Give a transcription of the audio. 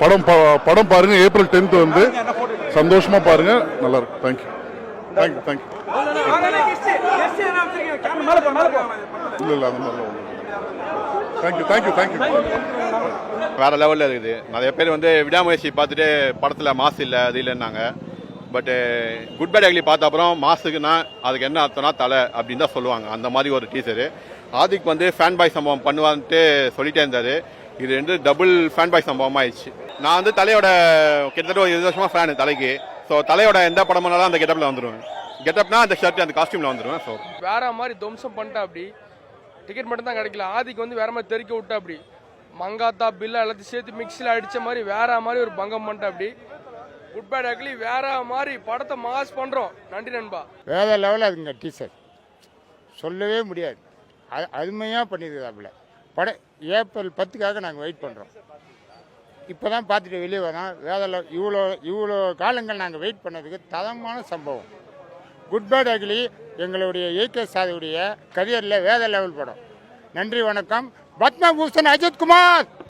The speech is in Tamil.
படம் பாருங்க. ஏப்ரல் 10th வந்து சந்தோஷமா பாருங்க. நல்லா இருக்கும். தேங்க்யூ. இல்ல அந்த மாதிரி தேங்க்யூ. வேற லெவலில் இருக்குது. நிறைய பேர் வந்து விடாமுயற்சி பார்த்துட்டு படத்தில் மாசு இல்லை அது இல்லைன்னாங்க. பட்டு குட் பேட் அக்லி பார்த்த அப்புறம் மாசுக்குன்னா அதுக்கு என்ன அர்த்தம்னா தலை அப்படின்னு தான் சொல்லுவாங்க. அந்த மாதிரி ஒரு டீச்சரு ஆதிக் வந்து ஃபேன் பாய் சம்பவம் பண்ணுவான்ட்டு சொல்லிட்டே இருந்தார். இது வந்து டபுள் ஃபேன் பாய் சம்பவமாக ஆயிடுச்சு. நான் வந்து தலையோட கிட்டத்தட்ட ஒரு 20 வருஷமாக ஃபேனு தலைக்கு. ஸோ தலையோட எந்த படம்னாலும் அந்த கெட்டப்பில் வந்துடுவேன். கெட்டப்னா அந்த ஷர்ட் அந்த காஸ்டியூமில் வந்துடுவேன். ஸோ வேற மாதிரி துவம்சம் பண்ணிட்டா அப்படி டிக்கெட் மட்டும் தான் கிடைக்கல. ஆதிக்கு வந்து வேற மாதிரி தெறிக்க விட்டா அப்படி மங்காத்தா பில்லா எல்லாத்தையும் சேர்த்து மிக்சியில் அடித்த மாதிரி வேற மாதிரி ஒரு பங்கம் பண்ணிட்டா அப்படி. குட் பேட் அக்லி வேற மாதிரி படத்தை மாஸ் பண்ணுறோம். நன்றி நண்பா. வேற லெவலில் அதுங்க டீச்சர் சொல்லவே முடியாது. அருமையாக பண்ணியிருக்காப்புல. படம் ஏப்ரல் 10க்காக நாங்கள் வெயிட் பண்ணுறோம். இப்போ தான் பார்த்துட்டு வெளியே வரோம். வேற இவ்வளோ காலங்கள் நாங்கள் வெயிட் பண்ணதுக்கு தரமான சம்பவம். குட் பேட் அக்லி எங்களுடைய ஏகே சாருடைய கரியரில் வேற லெவல் படம். நன்றி வணக்கம். பத்மபூஷன் அஜித்குமார்.